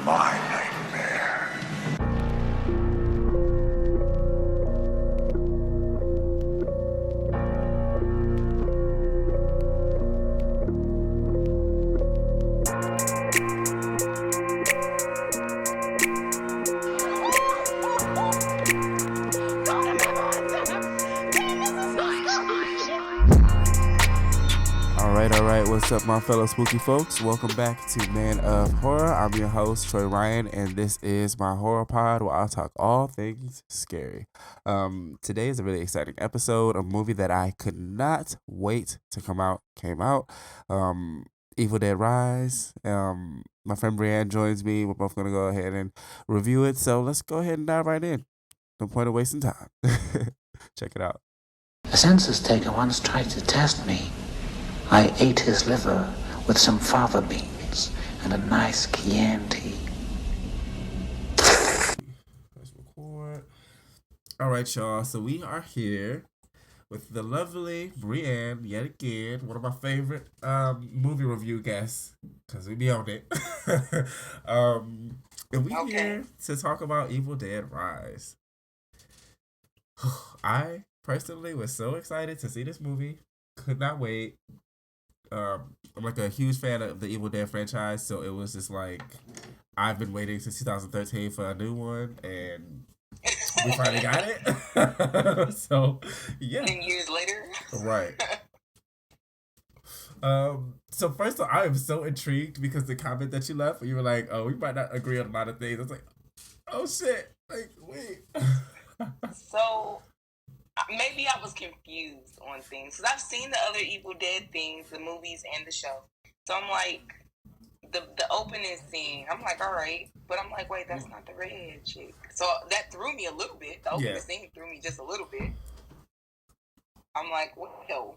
my nightmare. All right. What's up, my fellow spooky folks? Welcome back to Man of Horror. I'm your host, Troy Ryan, and this is my horror pod where I'll talk all things scary. Today is a really exciting episode. A movie that I could not wait to come out came out. Evil Dead Rise. My friend Brianne joins me. We're both gonna go ahead and review it. So let's go ahead and dive right in. No point of wasting time. Check it out. A census taker once tried to test me. I ate his liver with some fava beans and a nice Chianti. Let's record. All right, y'all. So we are here with the lovely Brianne yet again, one of my favorite movie review guests, because we be on it. And we here to talk about Evil Dead Rise. I personally was so excited to see this movie. Could not wait. I'm like a huge fan of the Evil Dead franchise, so it was just like I've been waiting since 2013 for a new one, and we finally got it. So yeah, 10 years later, right. So first of all, I am so intrigued because the comment that you left, you were like, "Oh, we might not agree on a lot of things." I was like, "Oh shit!" Like, wait. so maybe I was confused on things because I've seen the other Evil Dead things, the movies and the show. So I'm like, the opening scene, I'm like, all right, but I'm like, wait, that's not the redhead chick. So that threw me a little bit. The opening scene threw me just a little bit. I'm like, well.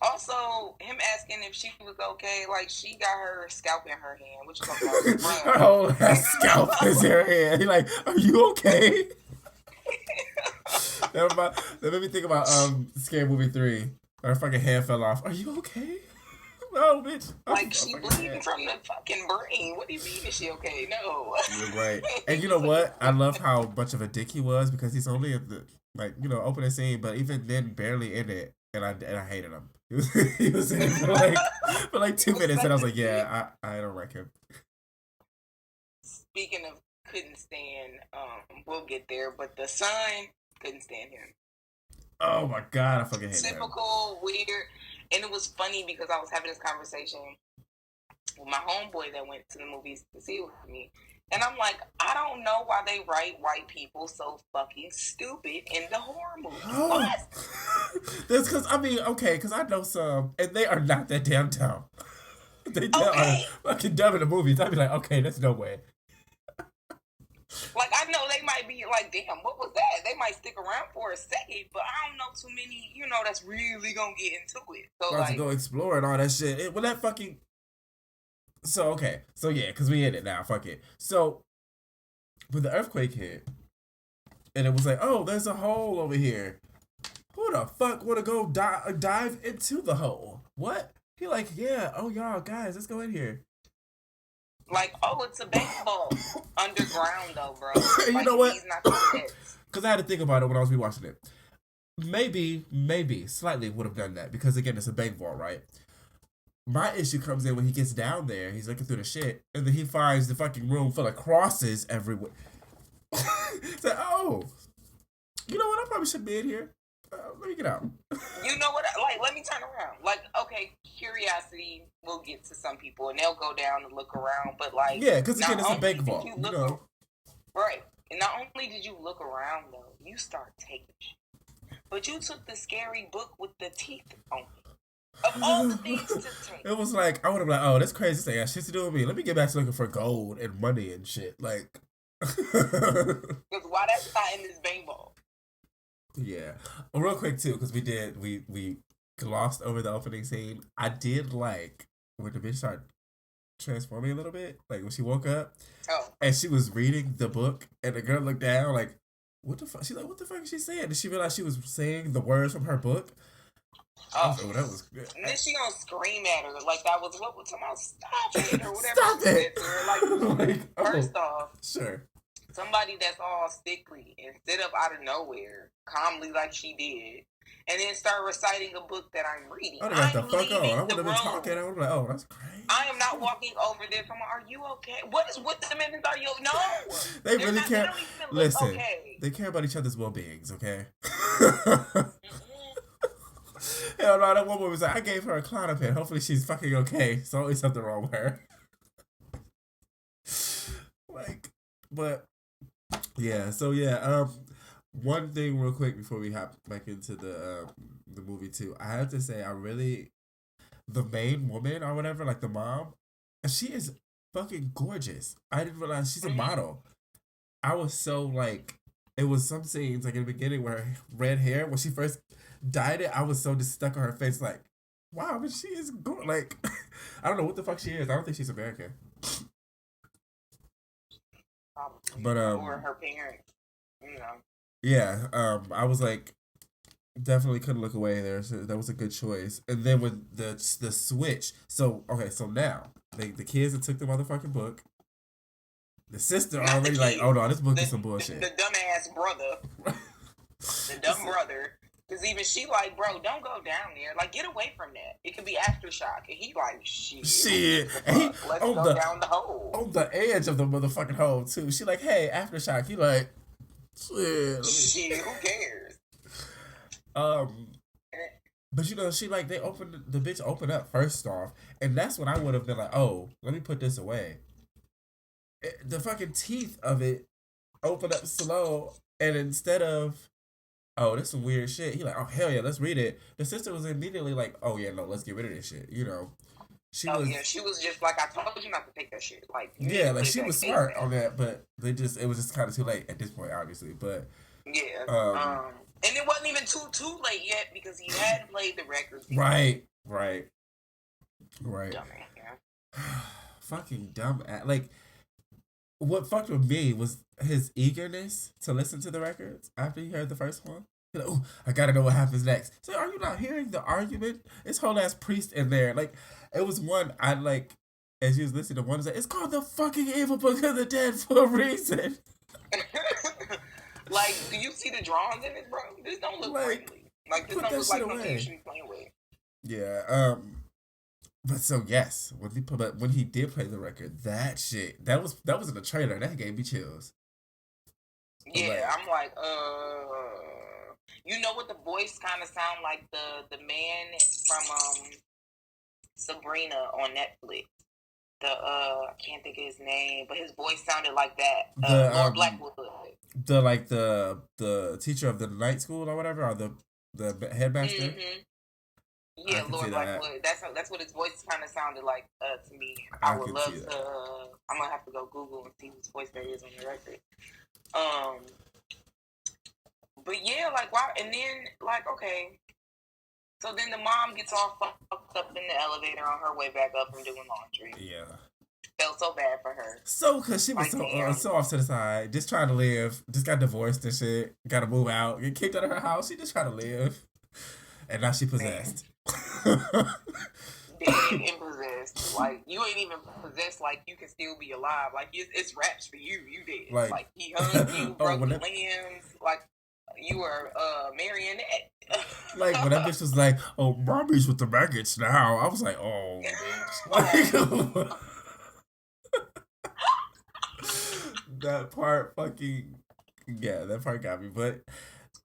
Also, him asking if she was okay, like she got her scalp in her hand, which is her whole scalp is in her hand. He's like, "Are you okay?" That made me think about Scary Movie 3. Her fucking hand fell off. Are you okay? No, bitch. Like, she bleeding from the fucking brain. What do you mean is she okay? No. You're right. And you know what? I love how much of a dick he was because he's only in the, like, you know, opening scene, but even then barely in it. And I hated him. He was in it for like 2 minutes, and I was like, yeah, I don't like him. Speaking of couldn't stand, we'll get there, but the son couldn't stand him. Oh my god, I fucking hate him. Typical, weird. And it was funny because I was having this conversation with my homeboy that went to the movies to see it with me. And I'm like, I don't know why they write white people so fucking stupid in the horror movies. What? That's because, I mean, okay, because I know some, and they are not that damn dumb. They are fucking dumb in the movies. I'd be like, okay, there's no way. Like, I know they might be like, damn, what was that? They might stick around for a second, but I don't know too many, you know, that's really gonna get into it. So, like, to go explore and all that shit. Well, that fucking... So, okay. So, yeah, because we in it now. Fuck it. So, when the earthquake hit, and it was like, oh, there's a hole over here. Who the fuck want to go dive into the hole? What? He like, yeah, oh, y'all, guys, let's go in here. Like, oh, it's a baseball underground, though, bro. You like, know what? Because I had to think about it when I was rewatching it. Maybe, slightly would have done that. Because, again, it's a bank vault, right? My issue comes in when he gets down there. He's looking through the shit. And then he finds the fucking room full of crosses everywhere. It's like, oh. You know what? I probably should be in here. Let me get out. You know what? Like, let me turn around. Like, okay, curiosity will get to some people, and they'll go down and look around. But, like... Yeah, because, again, it's a bank vault. You know? Right. And not only did you look around, though, you start taking shit. But you took the scary book with the teeth on it. Of all the things to take. It was like, I would have been like, oh, that's crazy. This ain't got shit to do with me. Let me get back to looking for gold and money and shit. Like... Because why that's not in this bank vault? Yeah. Well, real quick, too, because we glossed over the opening scene. I did like when the bitch started transforming a little bit. Like when she woke up and she was reading the book and the girl looked down like, what the fuck? She's like, what the fuck is she saying? And she realized she was saying the words from her book. Oh, that was good. And then she gonna scream at her like that was what was talking about. Stop it or whatever. Stop she it. Said to her. Like first off, sure. Somebody that's all sickly and sit up out of nowhere, calmly like she did, and then start reciting a book that I'm reading. I got the fuck on. I would have been talking. I would be like, oh, that's crazy. I am not walking over there. Someone, are you okay? What is with them? Are you? No. They really not, care. They Listen, okay. They care about each other's well-beings. Okay. Hell no, that woman was like, I gave her a Klonopin. Hopefully she's fucking okay. There's always something wrong with her. But yeah, so yeah, one thing real quick before we hop back into the movie too. I have to say the main woman or whatever, like the mom, she is fucking gorgeous. I didn't realize she's a model. I was so like, it was some scenes like in the beginning where red hair, when she first dyed it, I was so just stuck on her face like, wow, but she is good. Like, I don't know what the fuck she is. I don't think she's American. Probably. But or her parents, Yeah, I was like, definitely couldn't look away there. So that was a good choice. And then with the switch, so okay, so now the kids that took the motherfucking book, the sister Not already like, oh no, this book is some bullshit. The dumbass brother, the dumb brother. Because even she like, bro, don't go down there. Like, get away from that. It could be aftershock. And he like, shit. Let's go down the hole. On the edge of the motherfucking hole, too. She like, hey, aftershock. He like, shit, who cares? But she like, the bitch opened up first off. And that's when I would have been like, oh, let me put this away. The fucking teeth of it opened up slow. And instead of, oh, this is some weird shit. He like, oh, hell yeah, let's read it. The sister was immediately like, oh, yeah, no, let's get rid of this shit. She was just like, I told you not to take that shit. Like, yeah, like, she was smart on that, but it was just kind of too late at this point, obviously. But, yeah. And it wasn't even too late yet because he hadn't played the records. Right. Dumb ass. Fucking dumb ass. Like, what fucked with me was his eagerness to listen to the records after he heard the first one. He's like, oh, I gotta know what happens next. So are you not hearing the argument? It's whole ass priest in there. Like, it was one, I like, as you was listening to one, it's like, it's called the fucking Evil Book of the Dead for a reason. Like, do you see the drawings in it, bro? This don't look friendly. Like, this don't look like something you should be playing with. Yeah, but so yes, when he did play the record, that shit, that was in the trailer. That gave me chills. Yeah, I'm like, you know what the voice kind of sound like the man from Sabrina on Netflix. I can't think of his name, but his voice sounded like that. Lord Blackwood. The teacher of the night school or whatever, or the headmaster. Mm-hmm. Yeah, Lord Blackwood. That's what his voice kind of sounded like to me. I would love to. I'm gonna have to go Google and see whose voice there is on the record. But yeah, like why? And then like okay, so then the mom gets all fucked up in the elevator on her way back up from doing laundry. Yeah. Felt so bad for her. So, cause she was so off to the side, just trying to live, just got divorced and shit, got to move out, get kicked out of her house. She just trying to live, and now she possessed. Dead and possessed. Like you ain't even possessed. Like you can still be alive. Like it's raps for you. You did. Like he hung you, broke the limbs. Like you were marionette. Like when that bitch was like, "Oh, Bobby's with the maggots now," I was like, "Oh, bitch." Like, that part fucking that part got me. But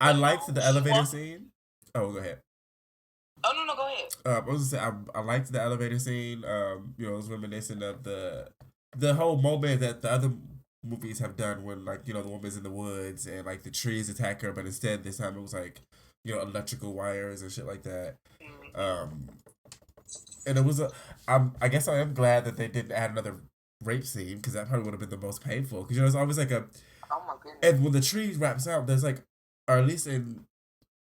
I liked the elevator scene. Oh, go ahead. Oh no, go ahead. I was gonna say I liked the elevator scene. It was reminiscent of the whole moment that the other movies have done when like the woman's in the woods and like the trees attack her, but instead this time it was like electrical wires and shit like that. And it was I guess I am glad that they didn't add another rape scene because that probably would have been the most painful because it's always like oh my goodness. And when the tree wraps out, there's like, or at least in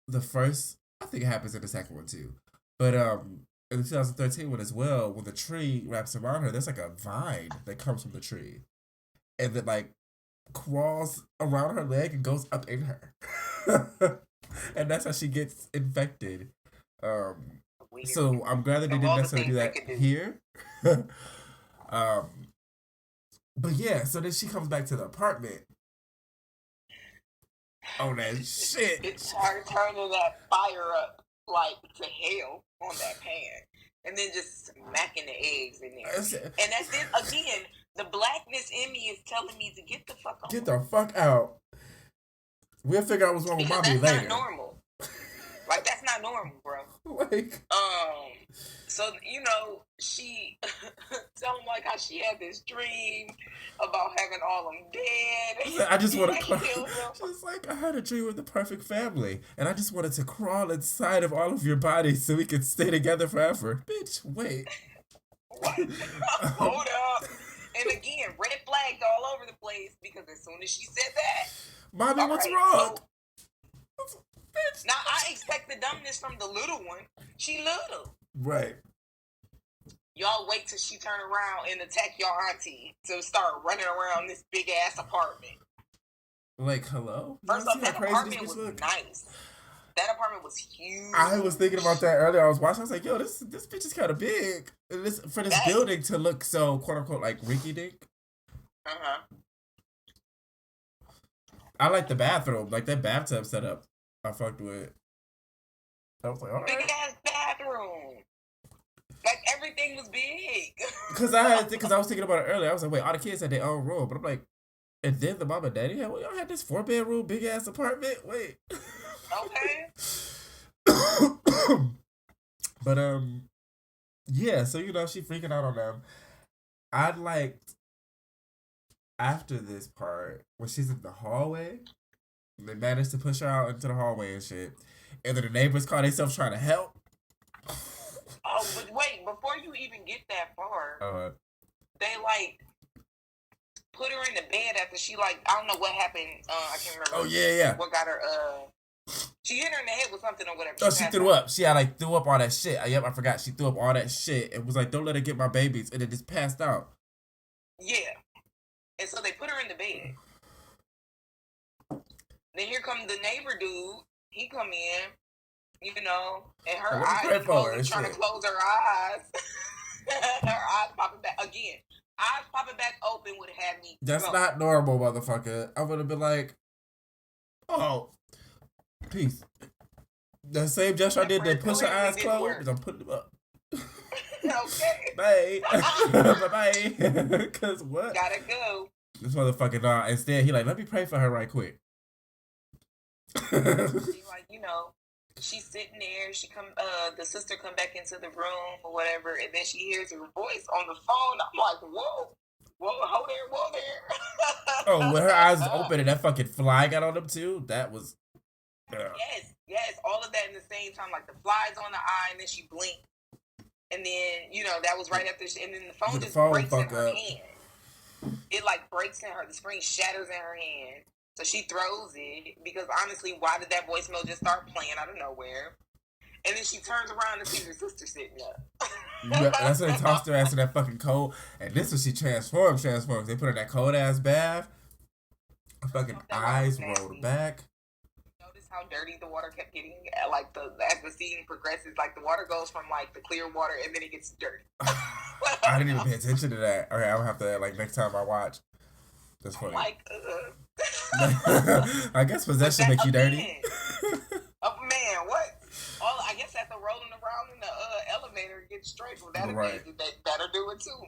the first. I think it happens in the second one too. But in the 2013 one as well, when the tree wraps around her, there's like a vine that comes from the tree. And that like crawls around her leg and goes up in her. And that's how she gets infected. Weird. So I'm glad that they Of didn't all the necessarily do things that they could do. here. But yeah, so then she comes back to the apartment. Oh, that shit. It's her turning that fire up like to hell on that pan, and then just smacking the eggs in there. And that's it. Again, the blackness in me is telling me to get the fuck on. Get the fuck out. We'll figure out what's wrong with Because mommy that's later. not normal. Like, that's not normal, bro. Like, so, you know, she tell him like how she had this dream about having all them dead. I just want to kill crawl. them. She's like, I had a dream of the perfect family, and I just wanted to crawl inside of all of your bodies so we could stay together forever. Bitch, wait. What? Hold up. And again, red flags all over the place because as soon as she said that, Mommy, what's right, wrong? So, now I expect the dumbness from the little one. She little. Right. Y'all wait till she turn around and attack your auntie to start running around this big ass apartment. Like, hello? First off, that apartment was nice. That apartment was huge. I was thinking about that earlier. I was watching. I was like, yo, this bitch is kind of big. And for this building to look so, quote unquote, like rinky dink. Uh-huh. I like the bathroom. Like that bathtub setup. I fucked with. I was like, all right. Big ass bathroom. Like everything was big. Because I was thinking about it earlier. I was like, wait, all the kids had their own room. But I'm like, and then the mom and daddy had, well, y'all had this 4-bedroom big ass apartment? Wait. Okay. But yeah, so you know, she freaking out on them. I liked after this part when she's in the hallway, they managed to push her out into the hallway and shit. And then the neighbors call themselves trying to help. Oh, but wait, before you even get that far, they like put her in the bed after she like, I don't know what happened. I can't remember. Oh yeah. What got her? She hit her in the head with something or whatever. Oh, she threw up. She had like threw up all that shit. Yep, I forgot. She threw up all that shit and was like, "Don't let her get my babies," and then just passed out. Yeah, and so they put her in the bed. Then here comes the neighbor dude. He come in, you know, and her eyes trying to close her eyes. Her eyes popping back again. Eyes popping back open would have me. That's not normal, motherfucker. I would have been like, "Oh, peace." The same gesture I did to push her eyes closed. I'm putting them up. Okay. Bye. Bye. Cause what? Gotta go. This motherfucker. Instead, he like, let me pray for her right quick. She like, you know, she's sitting there. She come, the sister come back into the room or whatever, and then she hears her voice on the phone. I'm like, whoa, whoa there. Oh, when her eyes was open and that fucking fly got on them too. That was. Yes, all of that in the same time. Like the flies on the eye, and then she blinked, and then you know that was right after. And then the phone just breaks in her hand. It like breaks in her. The screen shatters in her hand. So she throws it because honestly, why did that voicemail just start playing out of nowhere? And then she turns around and sees her sister sitting up. Yeah, that's when they tossed her ass in that fucking cold. And this was she transforms. They put her in that cold ass bath. Her fucking eyes rolled back. Notice how dirty the water kept getting. Like as the scene progresses, like the water goes from like the clear water and then it gets dirty. I didn't even pay attention to that. Okay, I'll have to like next time I watch. That's funny. Like, I guess possession make you dirty. Oh man, what? I guess after rolling around in the elevator and getting straight from that, right. That'll do it too.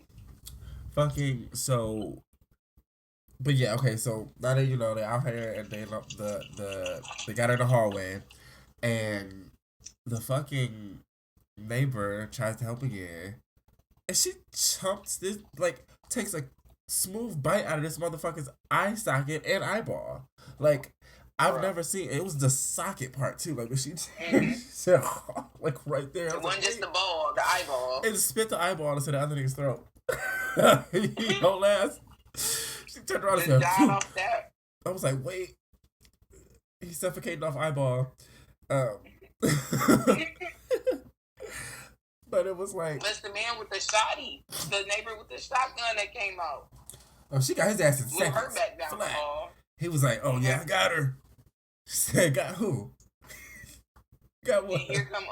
Fucking so. But yeah, okay. So now that you know they're out here and they got her in the hallway, and the fucking neighbor tries to help again, and she chumps this takes a smooth bite out of this motherfucker's eye socket and eyeball. Like I've never seen it. Was the socket part too. Like when she said, like right there. It wasn't just the ball, the eyeball. It spit the eyeball into the other nigga's throat. You don't last. She turned around and said, died off that. I was like, wait. He's suffocating off eyeball. But it was like. That's the man with the shotty. The neighbor with the shotgun that came out. Oh, she got his ass in seconds. Her back down the hall. He was like, oh yeah, I got her. She said, got who? Got And what? here come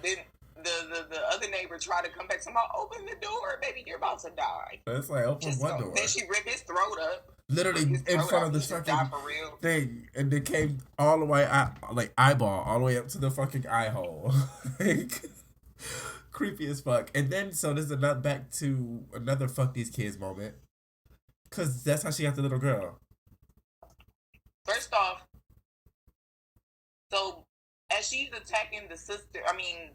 then the other neighbor tried to come back. Somehow open the door, baby, you're about to die. It's like open Just one go. door. Then she ripped his throat up. Literally His in throat front out, of the he just fucking died for real. thing, and it came all the way out, like eyeball, all the way up to the fucking eye hole. Like, creepy as fuck. And then so there's another back to another fuck these kids moment, cause that's how she got the little girl. First off, so as she's attacking the sister, I mean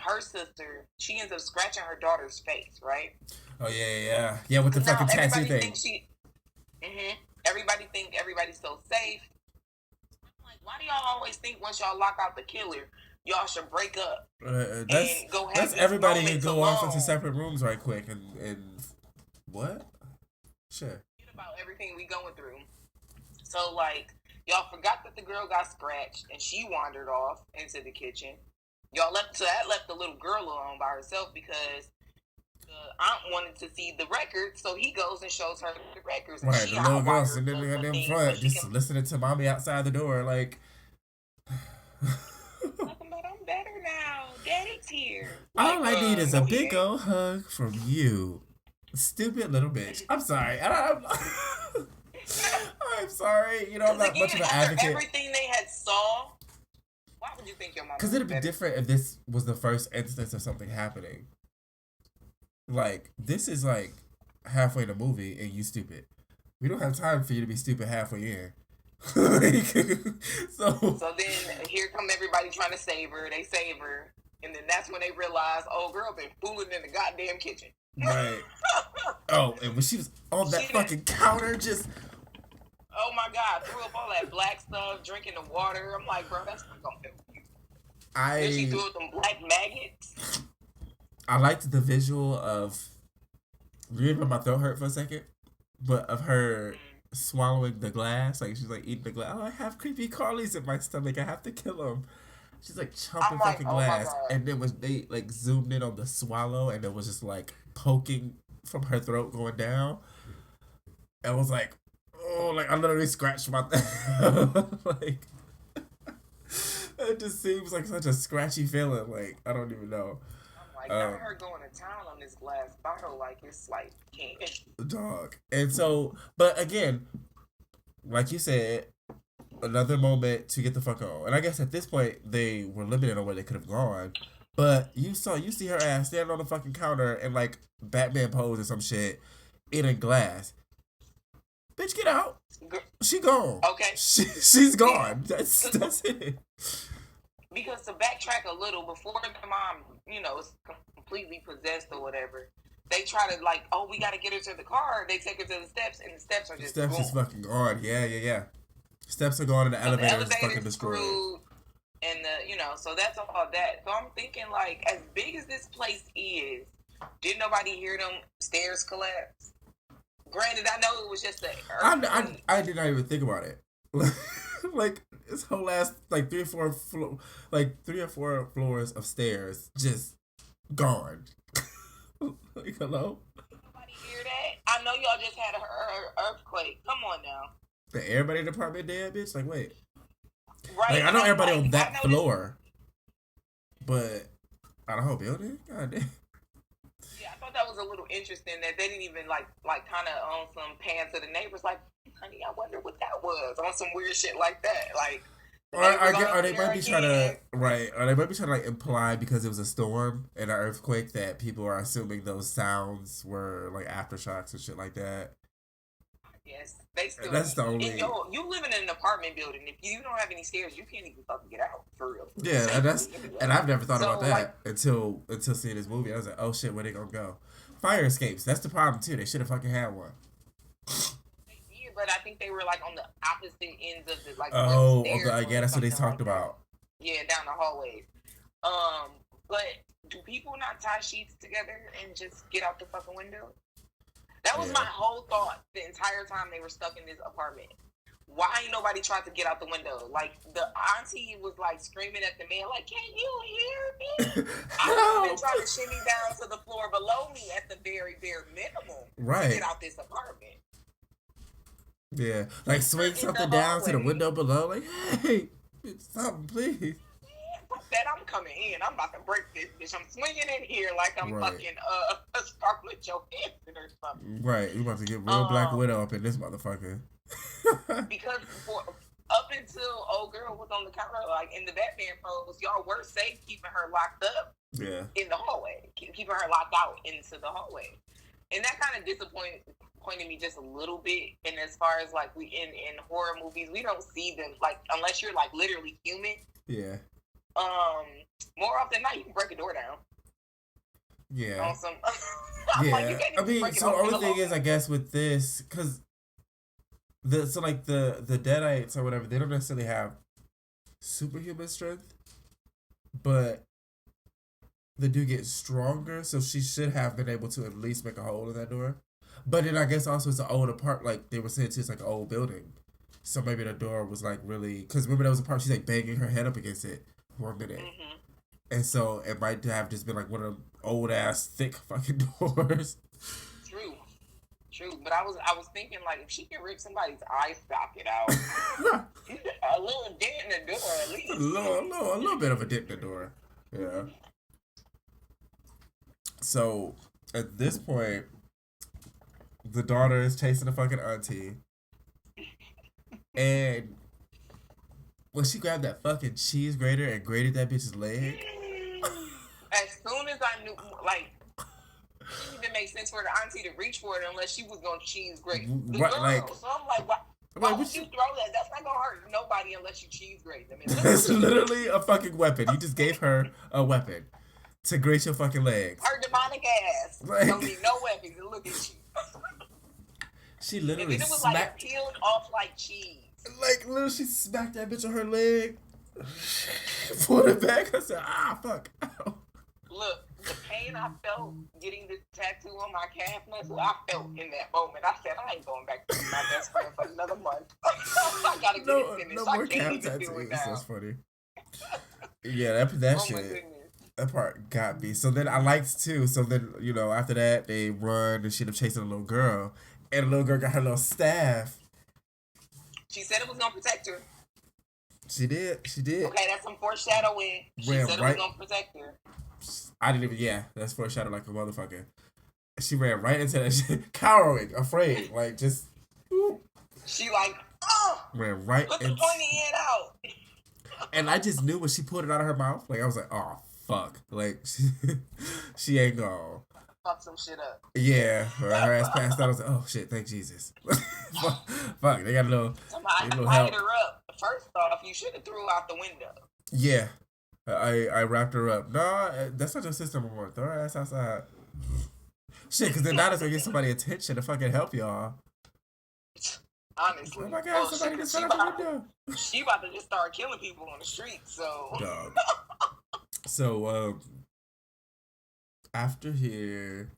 her sister, she ends up scratching her daughter's face, right? Oh yeah, with the Now fucking tattoo everybody thing. thinks everybody think everybody's so safe. I'm like, why do y'all always think once y'all lock out the killer, y'all should break up and go have That's these everybody moments go off into alone? separate rooms right quick and what? Sure. Forget about everything we going through. So like, y'all forgot that the girl got scratched and she wandered off into the kitchen. Y'all left the little girl alone by herself because the aunt wanted to see the records, so he goes and shows her the records. And Right, she the little girl hotwires sitting in the them thing front, so she just can listening to mommy outside the door, like. talking about I'm better now. Daddy's here. All I need is a no, he big ain't. old hug from you, stupid little bitch. I'm sorry. I'm sorry. You know, I'm Because not much of again, an after advocate. everything they had saw, why would you think your mom? Because it'd be different if this was the first instance of something happening. Like, this is like halfway in the movie and you stupid. We don't have time for you to be stupid halfway in. Like, so So then here come everybody trying to save her. They save her, and then that's when they realize, oh, girl been fooling in the goddamn kitchen. right. Oh, and when she was on that She fucking counter, just Oh my God, threw up all that black stuff, drinking the water. I'm like, bro, that's not gonna help you. Then she threw up them black maggots. I liked the visual of. You remember my throat hurt for a second, but of her swallowing the glass, like she's like eating the glass. Oh, I have creepy crawlies in my stomach. I have to kill them. She's like chomping I'm like, fucking oh my glass, God. and then they like zoomed in on the swallow, and it was just like poking from her throat going down. And I was like, oh, like I literally scratched my like. It just seems like such a scratchy feeling. Like I don't even know. I'm like, not her going to town on this glass bottle like it's like candy. Dog. And so, but again, like you said, another moment to get the fuck on. And I guess at this point they were limited on where they could have gone. But you see her ass standing on the fucking counter and like Batman pose or some shit, eating glass. Bitch, get out. She gone. Okay. She's gone. That's it. Because to backtrack a little, before the mom, is completely possessed or whatever, they try to like, oh, we got to get her to the car. They take her to the steps, and the steps are just Steps gone. is fucking gone. Yeah. Steps are gone and the So the elevator is fucking destroyed. screwed, and so that's all that. So I'm thinking, like, as big as this place is, did nobody hear them stairs collapse? Granted, I know it was just I did not even think about it. Like this whole ass like 3 or 4 floors of stairs just gone. Like hello. Nobody hear that? I know y'all just had a earthquake. Come on now. Everybody in the apartment dead, bitch. Like wait. Right. Like I know everybody like, on that I know floor, but on the whole building. God damn. Yeah, I thought that was a little interesting that they didn't even like kind of on some pan to the neighbors, like, honey, I wonder what that was, on some weird shit like that, like. Or they might be trying to like imply because it was a storm and an earthquake that people are assuming those sounds were like aftershocks and shit like that. Yes, they still. That's the only. You living in an apartment building. If you don't have any stairs, you can't even fucking get out for real. Yeah, and I've never thought about that like, until seeing this movie. I was like, oh shit, where they gonna go? Fire escapes. That's the problem too. They should have fucking had one. Yeah, but I think they were like on the opposite ends of the like. Oh, stairs okay. Yeah, that's what they talked like about. Yeah, down the hallways. But do people not tie sheets together and just get out the fucking window? That was my whole thought the entire time they were stuck in this apartment. Why ain't nobody tried to get out the window? Like, the auntie was, like, screaming at the man, like, can you hear me? I would have been trying to shimmy down to the floor below me at the very, bare minimum to get out this apartment. Yeah. Like, swing something down to the window below. Like, hey, something, please. Put that coming in. I'm about to break this bitch. I'm swinging in here like I'm Right. fucking a Scarlett Johansson or something. Right, you about to get real Black Widow up in this motherfucker. Because up until old girl was on the counter, like in the Batman pose, y'all were safe keeping her locked up Yeah. in the hallway, keeping her locked out into the hallway, and that kind of disappointed me just a little bit. And as far as like we in horror movies, we don't see them like unless you're like literally human. Yeah. More often than not, you can break a door down. Yeah. On some, Yeah. like, you can't even I mean, break it so the open only thing alone. is, I guess, with this, because the Deadites or whatever, they don't necessarily have superhuman strength, but they do get stronger, so she should have been able to at least make a hole in that door. But then I guess also it's an old apart, like they were saying too, it's like an old building. So maybe the door was like really, because remember there was a part she's like banging her head up against it for a minute. Mm-hmm. And so it might have just been like one of them old ass thick fucking doors. True. But I was thinking like if she can rip somebody's eye socket out, a little dent in the door at least. a little bit of a dent in the door. Yeah. So at this point, the daughter is chasing the fucking auntie, and when she grabbed that fucking cheese grater and grated that bitch's leg. As soon as I knew, like, it didn't even make sense for the auntie to reach for it unless she was gonna cheese grate the Right, girl. like- So I'm like, why would you throw that? That's not gonna hurt nobody unless you cheese grate them. It's literally a fucking weapon. You just gave her a weapon to grate your fucking legs. Her demonic ass Like- don't need no weapon to look at you. She And literally then it was like smacked, peeled off like cheese. literally she smacked that bitch on her leg. Pulled it back. I said, fuck. Ow. Look, the pain I felt getting this tattoo on my calf muscle, I felt in that moment. I said, I ain't going back to my best friend for another month. I gotta get it finished. No I more can't calf even do it tattoos. now. That's funny. Yeah, that Oh my shit. goodness. That part got me. So then I liked too. So then, after that, they run and she'd have chasing a little girl. And the little girl got her little staff. She said it was gonna protect her. She did. Okay, that's some foreshadowing. She Ran said right- it was gonna protect her. I didn't even, that's foreshadow like a motherfucker. She ran right into that shit, cowering, afraid, like just, She like, ran right put the into, pointy end out. and I just knew when she pulled it out of her mouth, like I was like, oh, fuck. Like, she ain't gone. Fuck some shit up. Yeah, her ass passed out. I was like, oh shit, thank Jesus. Fuck, they got a little, Somebody little lighted help. her up. First off, you should have threw out the window. Yeah. I wrapped her up. No, that's not your sister anymore. Throw her ass outside. Shit, because then now that's going to get somebody attention to fucking help y'all. Honestly. Oh my God, Well, somebody just she fell out about the window. She about to just start killing people on the street, so. Dog. So, after here,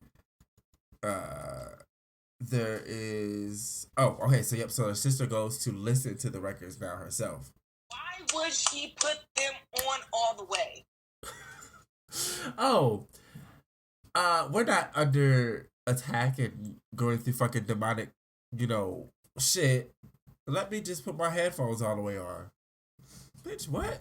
there is... Oh, okay, so yep, so her sister goes to listen to the records now herself. Why would she put them on all the way? Oh, we're not under attack and going through fucking demonic, shit. Let me just put my headphones all the way on. Bitch, what?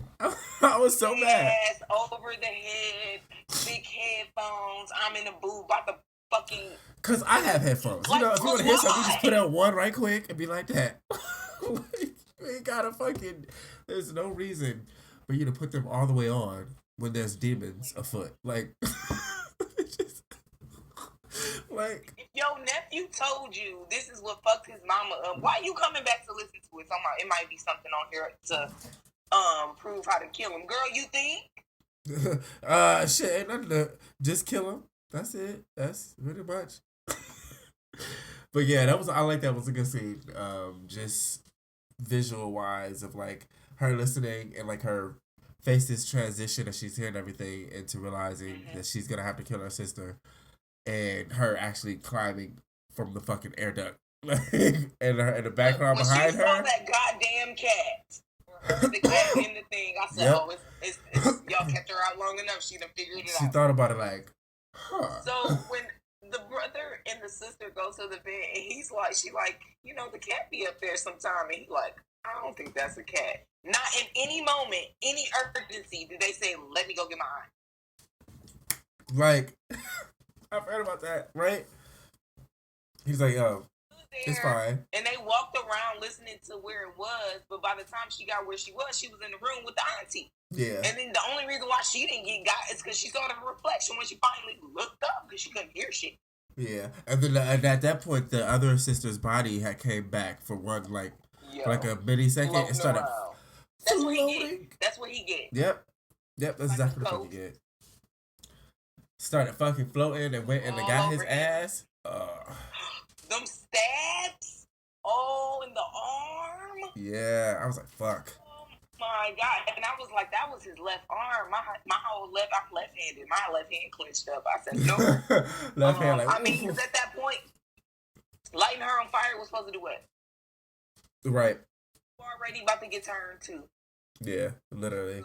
I was so mad. Ass over the head, big headphones. I'm in the booth about to fucking. Cause I have headphones. Like, If you want to hear something, you just why? put out one right quick and be like that. You ain't gotta fucking. There's no reason for you to put them all the way on when there's demons afoot. Like, just, like. If your nephew told you this is what fucked his mama up, why you coming back to listen to it? Talking about it might be something on here to prove how to kill him. Girl, you think? Shit, ain't nothing to just kill him. That's it. That's pretty much. But yeah, I like that was a good scene. Just visual wise of like her listening and like her face this transition as she's hearing everything into realizing that she's gonna have to kill her sister, and her actually climbing from the fucking air duct. and her in the background When behind she saw her. that goddamn cat, the cat in the thing, I said, Yep. oh, it's y'all kept her out long enough. She done figured it She out. thought about it like, huh. So when the brother and the sister go to the bed, and she like, the cat be up there sometime, and he like, I don't think that's a cat. Not in any moment, any urgency, did they say, "Let me go get my eye." Like, I've heard about that, right? He's like, "Yo, it's fine." And they walked around listening to where it was, but by the time she got where she was in the room with the auntie. Yeah. And then the only reason why she didn't get got is because she saw the reflection when she finally looked up because she couldn't hear shit. Yeah, and then at that point, the other sister's body had came back for one for like a millisecond. It started around. That's what he get. That's what he get. Yep, that's Like exactly a what he get. Started fucking floating and went and got his ass. Them stabs all in the arm. Yeah, I was like, fuck. Oh my god! And I was like, that was his left arm. My whole left. I'm left-handed. My left hand clenched up. I said, no. Left hand, like. I mean, because at that point, lighting her on fire was supposed to do what? Right. Already about to get turned too. Yeah, literally.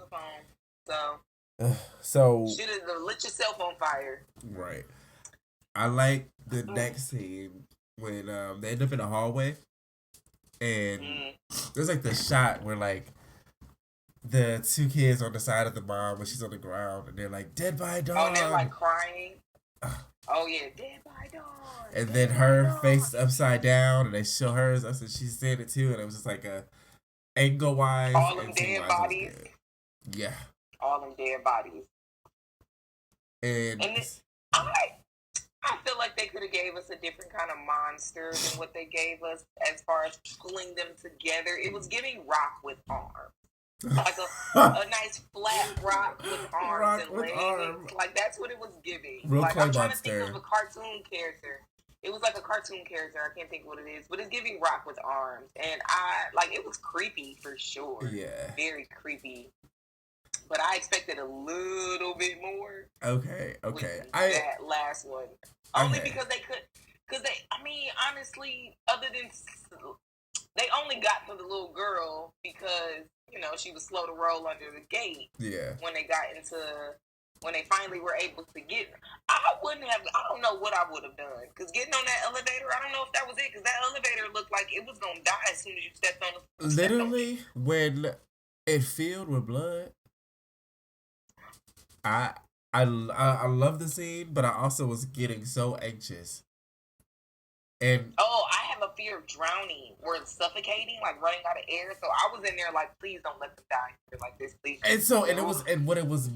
So should have lit yourself on fire. Right. I like the next scene when they end up in the hallway, and there's like the shot where like the two kids on the side of the mom when she's on the ground, and they're like dead by dawn. Oh, and they're like crying. Oh yeah, dead by dawn. And then her face is upside down, and they show hers. I said she's saying it too, and it was just like a angle wise. All them dead bodies. Yeah. All them dead bodies. And I feel like they could have gave us a different kind of monster than what they gave us as far as pulling them together. It was giving Rock with arms. Like a nice flat rock with arms and legs. Like that's what it was giving. Like I'm trying to think of a cartoon character. It was like a cartoon character. I can't think what it is, but it's giving Rock with arms, and it was creepy for sure. Yeah, very creepy. But I expected a little bit more. Okay. That last one, only because they could. Because honestly, other than they only got for the little girl because she was slow to roll under the gate. Yeah. When they finally were able to get her. I don't know what I would have done. Because getting on that elevator, I don't know if that was it. Because that elevator looked like it was going to die as soon as you stepped on it. Literally, when it filled with blood, I love the scene, but I also was getting so anxious. And I have a fear of drowning or suffocating, like running out of air. So I was in there like, please don't let them die like this, please. And what it was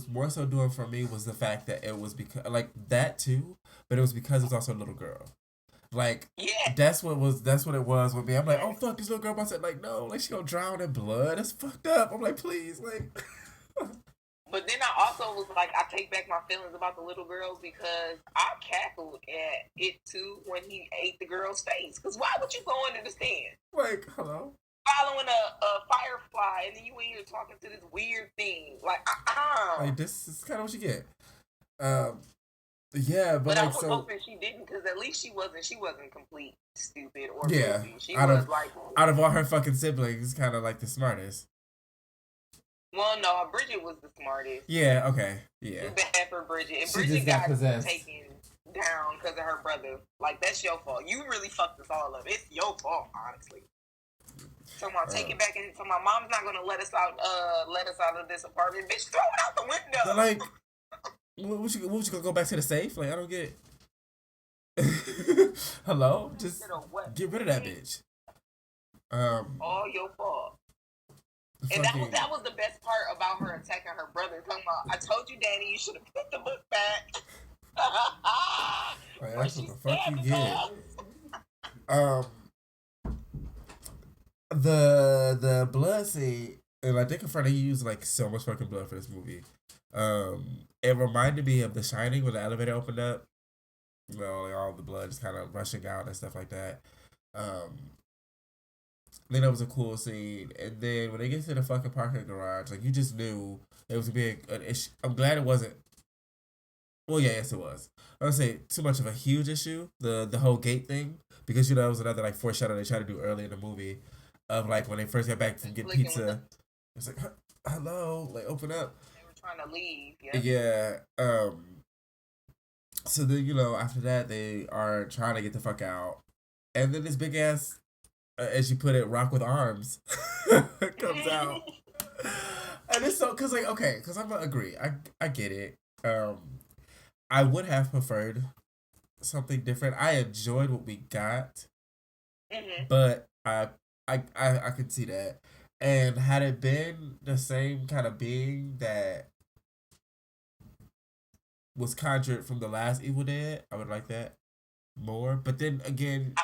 more so doing for me was the fact that it was because like that too, but it was because it was also a little girl. Like that's what it was with me. I'm like, oh fuck, this little girl. I said like no, like she gonna drown in blood. That's fucked up. I'm like, please, like. But then I also was like, I take back my feelings about the little girls because I cackled at it too when he ate the girl's face. Because why would you go under the stand? Like, hello? Following a firefly and then you in here talking to this weird thing. Like, Like, this is kind of what you get. Yeah, but like, I was hoping she didn't because at least she wasn't complete stupid or yeah. crazy. She was like... Out of all her fucking siblings, kind of like the smartest. Well, no, Bridget was the smartest. Yeah, okay, yeah. Too bad for Bridget. And Bridget got taken down because of her brother. Like, that's your fault. You really fucked us all up. It's your fault, honestly. So I'm gonna take it back and so my mom's not gonna let us out of this apartment. Bitch, throw it out the window. Like, what you gonna go back to the safe? Like, I don't get it. Hello? Just get rid of that bitch. All your fault. And that was the best part about her attacking her brother. Talking about, I told you, Danny, you should have put the book back. Like, that's what the fuck you get. The blood scene, and I think in front of you used like so much fucking blood for this movie. It reminded me of The Shining when the elevator opened up. Like all the blood just kind of rushing out and stuff like that. Then that was a cool scene, and then when they get to the fucking parking garage, like you just knew it was gonna be an issue. I'm glad it wasn't. Well, yeah, yes, it was. I would say too much of a huge issue, the whole gate thing, because it was another like foreshadow they tried to do early in the movie, of like when they first got back from getting pizza, it's like hello, like open up. They were trying to leave. Yeah. So then after that they are trying to get the fuck out, and then this big ass as you put it, Rock with Arms comes out. And it's so, cause like, okay, cause I'm gonna agree. I get it. I would have preferred something different. I enjoyed what we got, but I could see that. And had it been the same kind of being that was conjured from the last Evil Dead, I would like that more. But then again,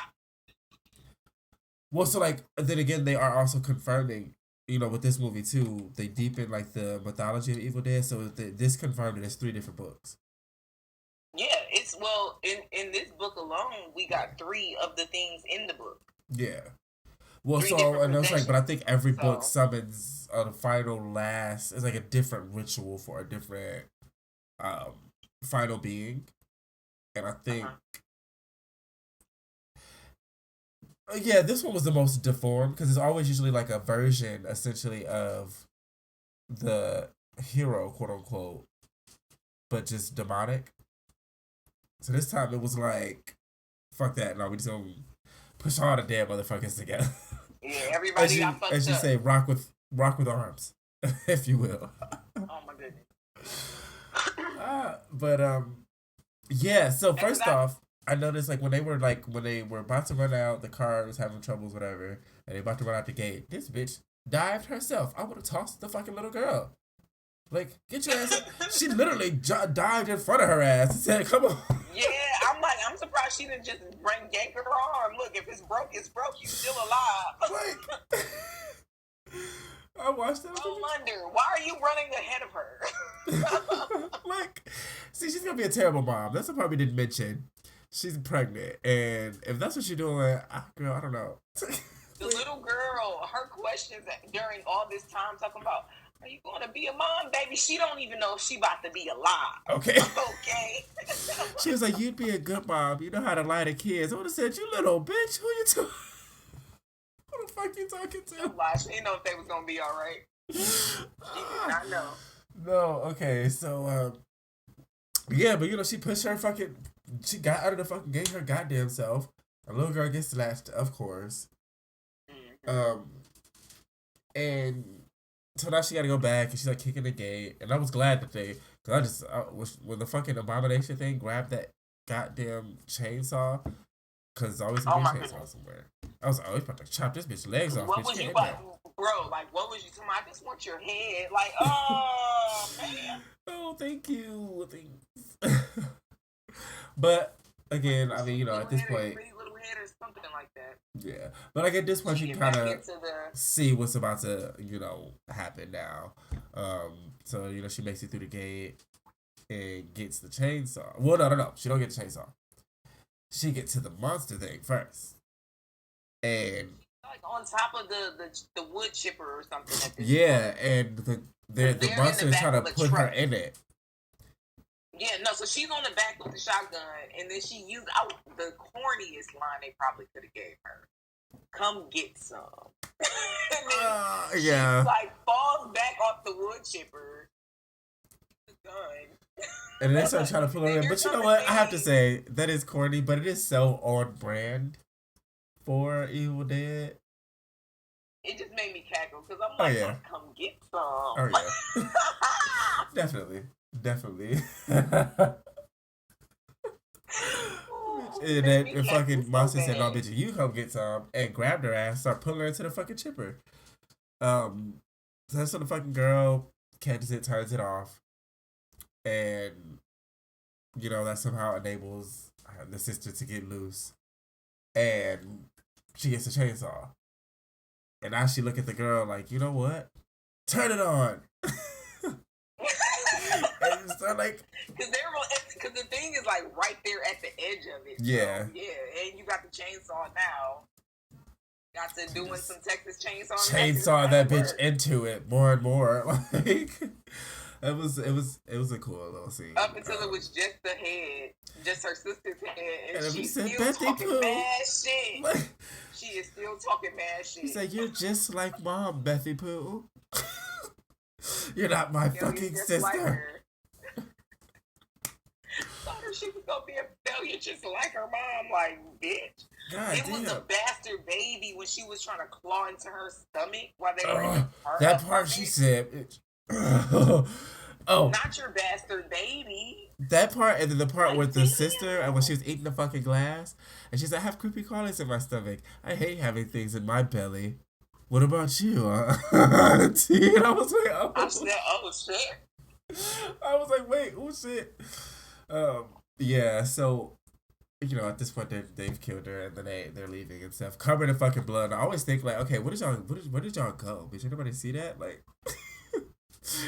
well, so like then again, they are also confirming, with this movie too. They deepen like the mythology of Evil Dead, so this confirmed that it's 3 different books. Yeah, it's well in this book alone, we got 3 of the things in the book. Yeah. Well, 3 so different and it's like, but I think every book So- summons the final last. It's like a different ritual for a different final being, and I think. Yeah, this one was the most deformed because it's always usually like a version, essentially, of the hero, quote unquote, but just demonic. So this time it was like, fuck that. No, we just gonna push all the dead motherfuckers together. Yeah, everybody got fucked up. As you say, rock with arms, if you will. Oh my goodness. But yeah. So first off, I noticed like when they were about to run out, the car was having troubles, whatever, and they about to run out the gate. This bitch dived herself. I would have tossed the fucking little girl. Like, get your ass. She literally dived in front of her ass and said, "Come on." Yeah, I'm surprised she didn't just yank her arm. Look, if it's broke, it's broke. You still alive. Like, I watched that. I wonder, why are you running ahead of her? Like, see, she's gonna be a terrible mom. That's the part we didn't mention. She's pregnant, and if that's what you're doing, girl, I don't know. The little girl, her questions during all this time talking about, are you going to be a mom, baby? She don't even know if she about to be alive. Okay. Okay. She was like, you'd be a good mom. You know how to lie to kids. I would have said, you little bitch. Who you talking? Who the fuck you talking to? She didn't know if they was going to be all right. She did not know. No, okay. So, yeah, but she pushed her fucking, she got out of the fucking gate her goddamn self. A little girl gets slashed, of course. And so now she got to go back, and she's like kicking the gate. And I was glad that because when the fucking abomination thing grabbed that goddamn chainsaw, because there's always gonna be a chainsaw somewhere. I was always about to chop this bitch legs off. What was you about, bro? Like, what was you talking about? I just want your head. Like, oh man. Oh, thank you. Thanks. But again, I mean, at this point, pretty little head or something like that. yeah. But like at this point, you kind of see what's about to, happen now. So she makes it through the gate and gets the chainsaw. Well, no. She don't get the chainsaw. She gets to the monster thing first, and like on top of the wood chipper or something. Yeah, and the monster is trying to put her in it. Yeah, no, so she's on the back with the shotgun, and then she used out the corniest line they probably could have gave her. Come get some. Yeah. She, like, falls back off the wood chipper. The gun. And then they start trying to pull her in. But you know what? I have to say, that is corny, but it is so on brand for Evil Dead. It just made me cackle, because I'm like, come get some. Oh, yeah. Definitely. And then the fucking monster said, "No, bitch, you come get some," and grabbed her ass, start pulling her into the fucking chipper. So that's when the fucking girl catches it, turns it off, and that somehow enables the sister to get loose, and she gets a chainsaw. And now she look at the girl like, you know what? Turn it on. And so like, because the thing is like right there at the edge of it. Yeah. So, yeah, and you got the chainsaw now. Got to doing some Texas chainsaw. Chainsaw that bitch into it more and more. Like, it was a cool little scene. Up until it was just the head, just her sister's head, and she's said, still talking Pooh. mad shit. Like, she is still talking mad shit. He's like, "You're just like Mom, Bethy Pooh. You're not my fucking sister." Like thought her she was gonna be a failure just like her mom. Like, bitch. God It was damn. a bastard baby when she was trying to claw into her stomach while they were in her That part apartment. she said. Oh, Not your bastard baby. that part, and then the part Like, with the damn. sister, and when she was eating the fucking glass, and she's like, "I have creepy crawlies in my stomach. I hate having things in my belly. What about you?" T, and I was like, "Oh." I said, oh shit. I was like, "Wait, oh shit." Yeah. So, at this point they've killed her, and then they're leaving and stuff, covered in fucking blood. I always think like, okay, where did y'all go? Did anybody see that? Like,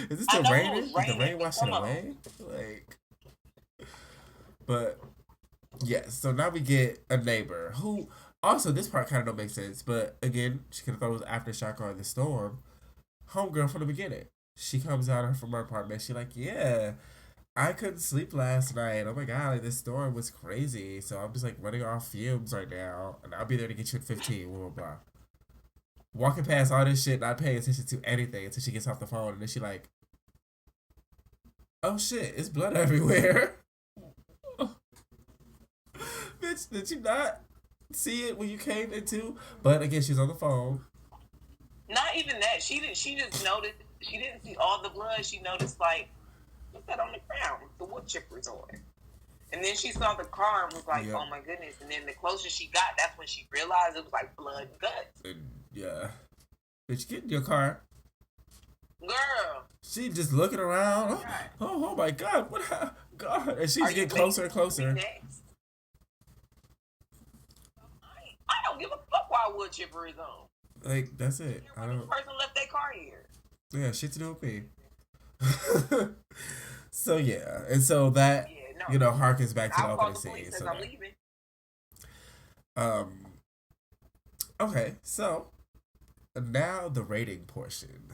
is this still I know it raining? was Did the rain raining. wash it Come on. away? Like, but yeah. So now we get a neighbor who also this part kind of don't make sense, but again, she could have thought it was aftershock or the storm. Homegirl from the beginning. She comes out from her apartment. She like, yeah, I couldn't sleep last night. Oh my god, like this storm was crazy. So I'm just like running off fumes right now, and I'll be there to get you at 15. Blah blah blah. Walking past all this shit, not paying attention to anything until she gets off the phone, and then she like, oh shit, it's blood everywhere. Bitch, did you not see it when you came into? But again, she's on the phone. Not even that. She just noticed. She didn't see all the blood. She noticed like, what's that on the ground? The wood chippers on it. And then she saw the car and was like, Yep. oh my goodness. And then the closer she got, that's when she realized it was like blood and guts. And yeah, bitch, get in your car. Girl, She just looking around. God. Oh my god, God, and she's Are you getting closer and waiting for me closer. next? I don't give a fuck why wood chipper is on. Like that's it. I This don't. person left their car here. Yeah, shit to do with me. So yeah, and so that Yeah, no. harkens back to the I'll call opening the police scene. as So I'm that, leaving. okay, so now the rating portion.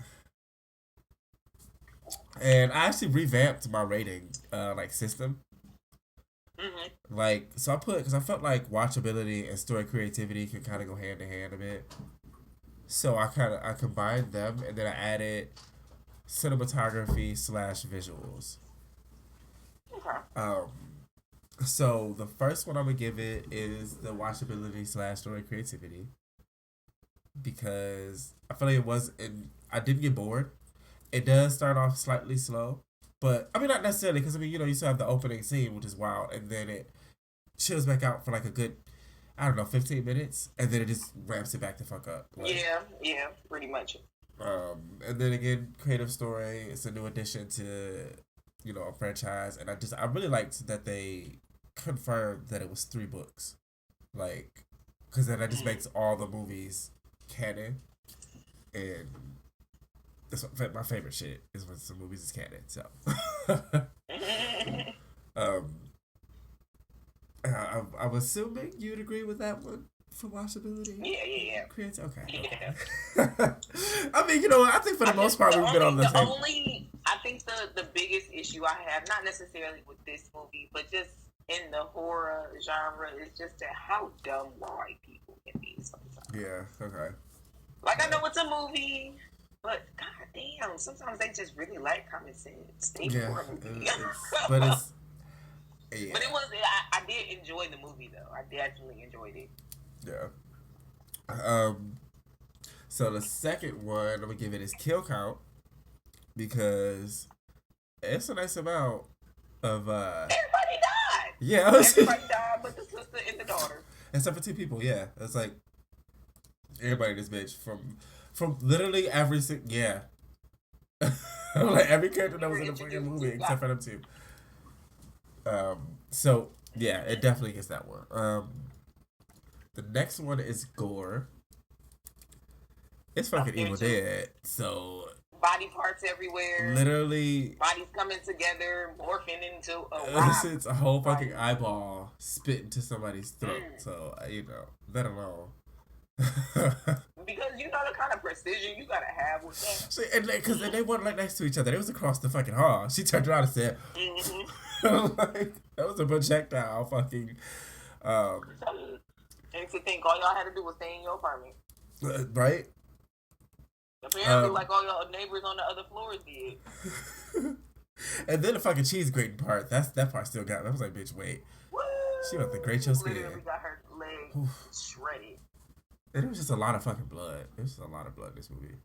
And I actually revamped my rating system. Mm-hmm. Like, so I put, because I felt like watchability and story creativity can kind of go hand in hand a bit. So I combined them, and then I added cinematography / visuals. Okay. So the first one I'm gonna give it is the watchability / story creativity, because I feel like I didn't get bored. It does start off slightly slow, but I mean not necessarily, because I mean you still have the opening scene, which is wild, and then it chills back out for like a good, I don't know, 15 minutes, and then it just ramps it back the fuck up. Like, Yeah, pretty much. and then again, creative story. It's a new addition to a franchise, and I really liked that they confirmed that it was 3 books, like, because then that just makes all the movies canon, and that's my favorite shit is when some movies is canon. So, I'm assuming you'd agree with that one for watchability. Yeah. Creative. Okay. Yeah. I mean, I think for the most part we've been on the same. I think the biggest issue I have, not necessarily with this movie, but just in the horror genre, is just that how dumb white people can be sometimes. Yeah. Okay. Like, I know it's a movie, but goddamn, sometimes they just really lack common sense. Yeah. For a movie. But it's. Yeah. But it was. I did enjoy the movie though. I definitely enjoyed it. Yeah. So the second one I'm gonna give it is kill count, because it's a nice amount of Everybody died. yeah. Everybody died, but the sister and the daughter. Except for 2 people. Yeah. It's like everybody in this bitch from literally every yeah. Like every character that was in the fucking movie except for them 2. So yeah, it definitely gets that one. The next one is gore. It's fucking Evil Dead. So Body parts everywhere. literally, Bodies coming together, morphing into a rock. it's a whole fucking eyeball spit into somebody's throat. So let alone. Because you know the kind of precision you gotta have with that. So, and because they weren't like next to each other, they was across the fucking hall. She turned around and said, like, that was a projectile fucking. And to think all y'all had to do was stay in your apartment. Right? Apparently, like all y'all neighbors on the other floors did. And then the fucking cheese grating part, that part still got me. I was like, bitch, wait. What? She about to grate your Literally skin. got her leg shredded. And it was just a lot of fucking blood. It was just a lot of blood in this movie.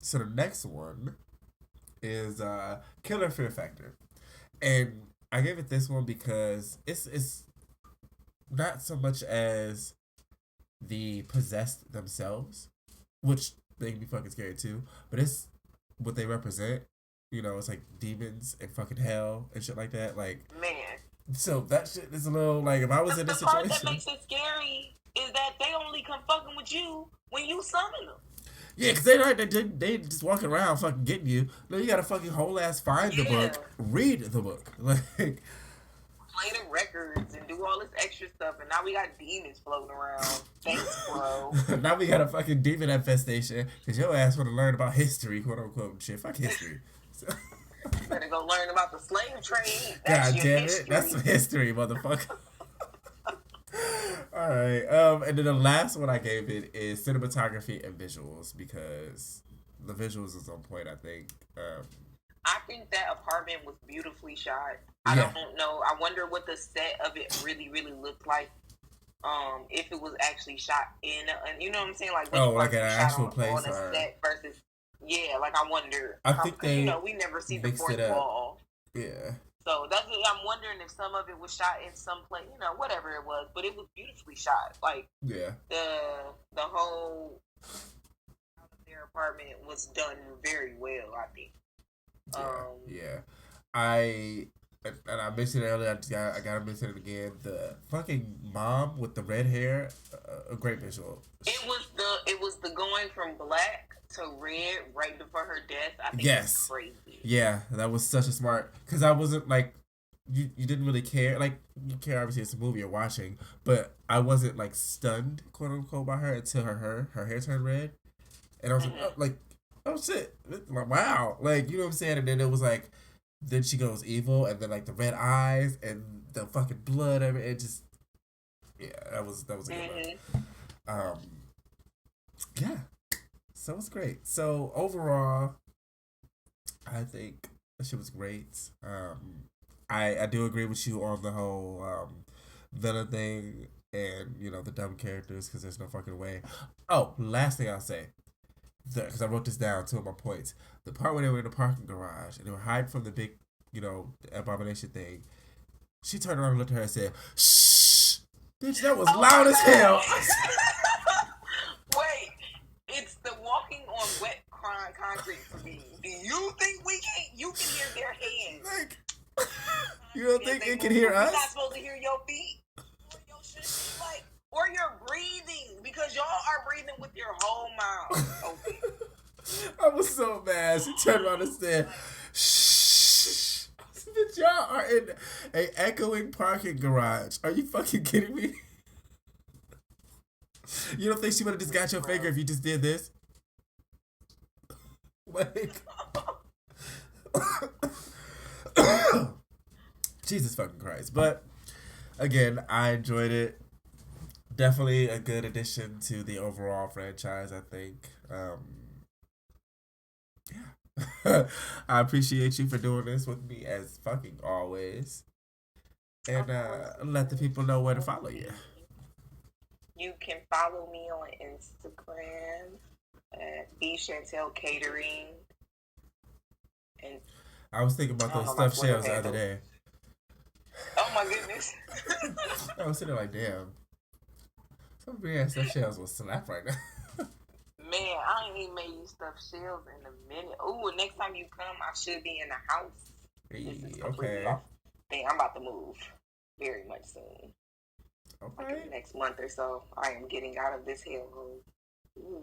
So the next one is Killer Fear Factor. And I gave it this one because it's not so much as the possessed themselves, which they can be fucking scary too, but it's what they represent. You know, it's like demons and fucking hell and shit like that. Like, Man. so that shit is a little like, if I was in this The part that situation, makes it scary is that they only come fucking with you when you summon them. yeah, because they just walking around fucking getting you. No, you gotta fucking whole ass find the book, read the book, like play the records and do all this extra stuff, and now we got demons floating around. Thanks, bro. now we got a fucking demon infestation because your ass want to learn about history, quote unquote, and shit. Fuck history. So, better go learn about the slave trade. God That's damn history. it, that's some history, motherfucker. All right, and then the last one I gave it is cinematography and visuals because the visuals is on point. I think. I think that apartment was beautifully shot. Yeah. I don't know. I wonder what the set of it really looked like. If it was actually shot in, you know what I'm saying, like which like an was shot actual on place a or set versus, yeah, like I wonder. I think they, you know, we never see the mixed fourth it up. wall. Yeah. So that's what I'm wondering, if some of it was shot in some place, you know, whatever it was, but it was beautifully shot. Like Yeah. the whole their apartment was done very well, I think. Yeah. And I mentioned it earlier. I gotta mention it again. The fucking mom with the red hair, a great visual. It was the going from black to red right before her death. I think Yes. it's crazy. Yeah, that was such a smart. Because I wasn't like, you didn't really care. Like, you care, obviously, it's a movie you're watching. But I wasn't like stunned, quote unquote, by her until her hair turned red. And I was like, oh shit. Like, wow. Like, you know what I'm saying? And then it was like, then she goes evil, and then like the red eyes and the fucking blood. It just, yeah, that was a good one. Yeah, so it was great. So overall, I think that shit was great. I do agree with you on the whole villain thing and you know the dumb characters because there's no fucking way. Oh, last thing I'll say. Because I wrote this down, two of my points. The part where they were in the parking garage and they were hiding from the big, you know, abomination thing. She turned around and looked at her and said, "Shh, bitch, that was loud as hell." Wait, it's the walking on wet concrete for me. Do you think you can hear their hands? Like, you don't think it can hear us? You're not supposed to hear your feet or your shit, like, or your breathing, because y'all are breathing with your whole mouth open. I was so mad. She turned around and said, "Shh, bitch, y'all are in a echoing parking garage. Are you fucking kidding me?" You don't think she would have just got your finger if you just did this? Like, Jesus fucking Christ. But again, I enjoyed it. Definitely a good addition to the overall franchise, I think. Yeah. I appreciate you for doing this with me as fucking always. And let the people know where to follow you. You can follow me on Instagram at BChantel Catering. And I was thinking about those stuffed shells the other day. oh my goodness. I was sitting there like, damn. Some big ass stuffed shells will slap right now. Man, I ain't even made you stuffed shells in a minute. Ooh, next time you come, I should be in the house. Hey, okay. I think I'm about to move very much soon. Okay. Like in the next month or so, I am getting out of this hellhole. Ooh.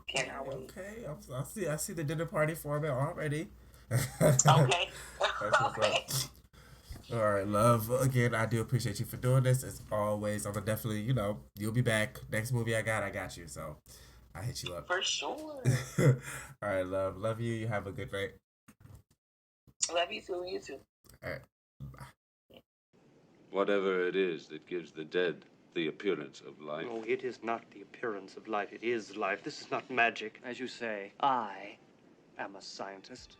Cannot wait. Okay, I see the dinner party format already. Okay. That's what's Okay. up. All right, love. Again, I do appreciate you for doing this. As always, I'm gonna definitely, you know, you'll be back. Next movie I got you. So I hit you up. For sure. All right, love. Love you. You have a good night. Love you too. You too. All right. Bye. Whatever it is that gives the dead the appearance of life. No, it is not the appearance of life. It is life. This is not magic. As you say, I am a scientist.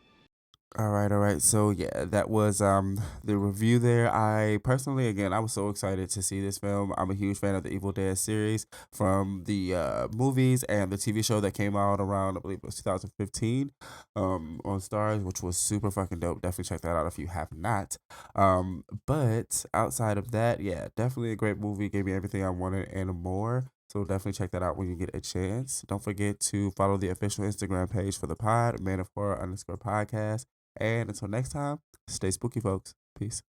All right, all right. So yeah, that was the review there. I personally, again, I was so excited to see this film. I'm a huge fan of the Evil Dead series from the movies and the TV show that came out around, I believe it was 2015, on Stars, which was super fucking dope. Definitely check that out if you have not. But outside of that, yeah, definitely a great movie. Gave me everything I wanted and more. So definitely check that out when you get a chance. Don't forget to follow the official Instagram page for the pod, Man of Horror _podcast. And until next time, stay spooky, folks. Peace.